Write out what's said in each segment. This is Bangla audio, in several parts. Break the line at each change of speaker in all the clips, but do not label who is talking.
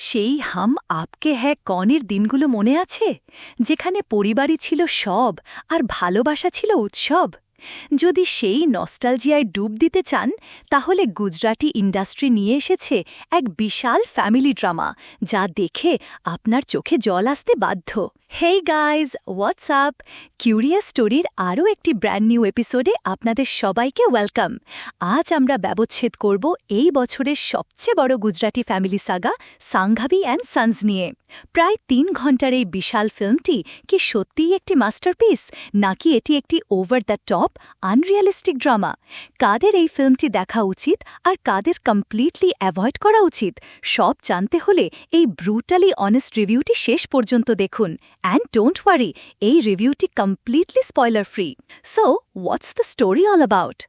সেই হাম আপকে হ্যায় কনের দিনগুলো মনে আছে যেখানে পরিবারই ছিল সব আর ভালোবাসা ছিল উৎসব? যদি সেই নস্টালজিয়ায় ডুব দিতে চান তাহলে গুজরাটি ইন্ডাস্ট্রি নিয়ে এসেছে এক বিশাল ফ্যামিলি ড্রামা যা দেখে আপনার চোখে জল আসতে বাধ্য। Hey guys, WhatsApp! কিউরিয়াস স্টোরির আরও একটি ব্র্যান্ড নিউ এপিসোডে আপনাদের সবাইকে ওয়েলকাম। আজ আমরা ব্যবচ্ছেদ করব এই বছরের সবচেয়ে বড় Gujarati family saga Sanghavi and sons নিয়ে। প্রায় ৩ ঘণ্টার এই বিশাল ফিল্মটি কি সত্যিই একটি মাস্টারপিস, নাকি এটি একটি over the top unrealistic drama? কাদের এই ফিল্মটি দেখা উচিত আর কাদের কমপ্লিটলি অ্যাভয়েড করা উচিত, সব জানতে হলে এই ব্রুটালি অনেস্ট রিভিউটি শেষ পর্যন্ত দেখুন। অ্যান্ড ডোন্ট ওয়ারি, এই রিভিউটি completely spoiler free. So what's the story all about?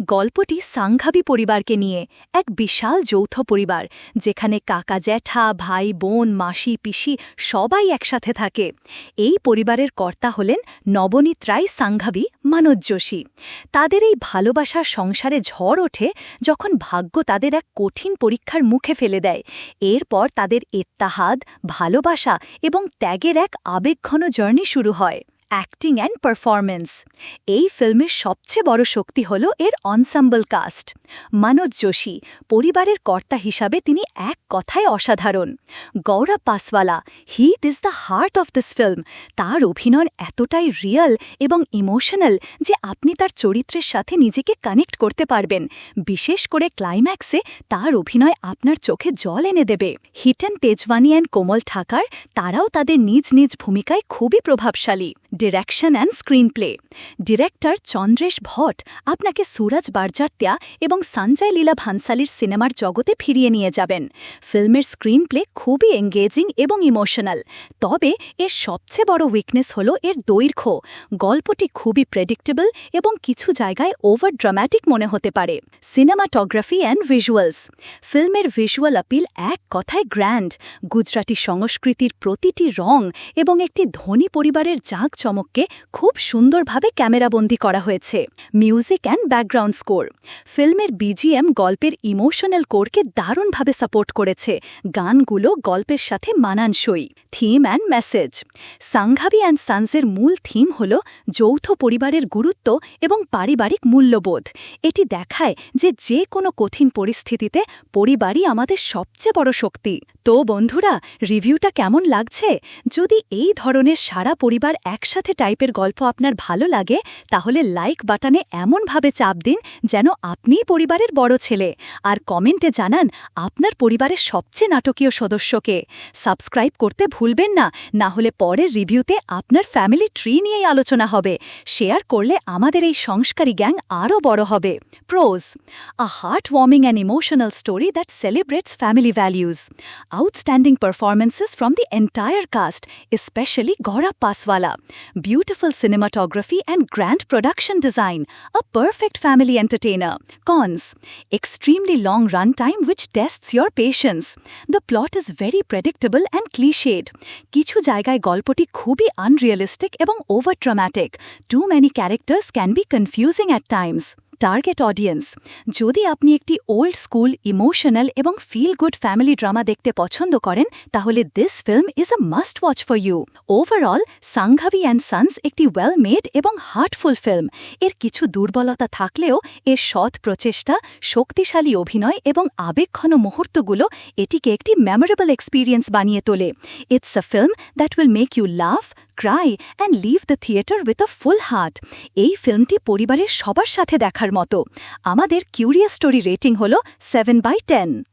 গল্পটি সাংঘাবি পরিবারকে নিয়ে, এক বিশাল যৌথ পরিবার যেখানে কাকা জ্যাঠা, ভাই বোন, মাসি পিসি সবাই একসাথে থাকে। এই পরিবারের কর্তা হলেন নবনীত রায় সাংঘাবি মানোজ যোশী। তাদের এই ভালোবাসার সংসারে ঝড় ওঠে যখন ভাগ্য তাদের এক কঠিন পরীক্ষার মুখে ফেলে দেয়। এরপর তাদের ইত্তেহাদ, ভালোবাসা এবং ত্যাগের এক আবেগঘন জার্নি শুরু হয়। Acting and performance. এই ফিল্মের সবচেয়ে বড় শক্তি হল এর অনসাম্বল কাস্ট। মানোজ যোশী পরিবারের কর্তা হিসাবে তিনি এক কথায় অসাধারণ। Gaurav Paswala, he is the heart of this film. তার অভিনয় এতটাই রিয়েল এবং ইমোশনাল যে আপনি তার চরিত্রের সাথে নিজেকে কানেক্ট করতে পারবেন। বিশেষ করে ক্লাইম্যাক্সে তার অভিনয় আপনার চোখে জল এনে দেবে। হিটেন তেজওয়ানি অ্যান্ড কোমল ঠাকার, তারাও তাদের নিজ নিজ ভূমিকায় খুবই প্রভাবশালী। Direction and screenplay. Director Chandresh Bhatt আপনাকে সুরজ বারজাত্যা এবং সঞ্জয় লীলা ভানসালির সিনেমার জগতে ফিরিয়ে নিয়ে যাবেন। ফিল্মের স্ক্রিনপ্লে খুবই এঙ্গেজিং এবং ইমোশনাল, তবে এর সবচেয়ে বড় উইকনেস হল এর দৈর্ঘ্য। গল্পটি খুবই প্রেডিক্টেবল এবং কিছু জায়গায় ওভার ড্রামাটিক মনে হতে পারে। Cinematography and visuals. ফিল্মের ভিজুয়াল আপিল এক কথায় গ্র্যান্ড। গুজরাটি সংস্কৃতির প্রতিটি রং এবং একটি ধনী পরিবারের জাঁকজমককে খুব সুন্দরভাবে ক্যামেরাবন্দি করা হয়েছে। Music and background score. ফিল্মের বিজিএম গল্পের ইমোশনাল কোরকে দারুণভাবে সাপোর্ট করেছে। গানগুলো গল্পের সাথে মানানসই। Theme and message. Sanghavi and সন্সের মূল থিম হল যৌথ পরিবারের গুরুত্ব এবং পারিবারিক মূল্যবোধ। এটি দেখায় যে কোনো কঠিন পরিস্থিতিতে পরিবারই আমাদের সবচেয়ে বড় শক্তি। তো বন্ধুরা, রিভিউটা কেমন লাগছে? যদি এই ধরনের সারা পরিবার একসাথে টাইপের গল্প আপনার ভালো লাগে, তাহলে লাইক বাটনে এমনভাবে চাপ দিন যেন আপনিই পরিবারের বড় ছেলে। আর কমেন্টে জানান আপনার পরিবারের সবচেয়ে নাটকীয় সদস্যকে। সাবস্ক্রাইব করতে ভুলবেন না, না হলে পরের রিভিউতে আপনার ফ্যামিলি ট্রি নিয়েই আলোচনা হবে। শেয়ার করলে আমাদের এই সংস্কারী গ্যাং আরও বড় হবে। Pros. A heart-warming and emotional story that celebrates family values. Outstanding performances from the entire cast, especially Gaurav Paswala. Beautiful cinematography and grand production design. A perfect family entertainer. Cons. Extremely long runtime which tests your patience. The plot is very predictable and cliched. কিছু জায়গায় গল্পটি খুবই unrealistic এবং over dramatic. Too many characters can be confusing at times. Target audience. যদি আপনি একটি ওল্ড স্কুল, ইমোশনাল এবং ফিল গুড ফ্যামিলি ড্রামা দেখতে পছন্দ করেন, তাহলে this film is a must watch for you. Overall Sanghavi and sons একটি ওয়েল মেড এবং হার্টফুল ফিল্ম। এর কিছু দুর্বলতা থাকলেও এর সৎ প্রচেষ্টা, শক্তিশালী অভিনয় এবং আবেগঘন মুহূর্তগুলো এটিকে একটি মেমোরেবল এক্সপিরিয়েন্স বানিয়ে তোলে। It's a film that will make you laugh, cry and leave the theatre with a full heart. এই ফিল্মটি পরিবারের সবার সাথে দেখার মতো। আমাদের কিউরিয়াস স্টোরি রেটিং হল 7/10।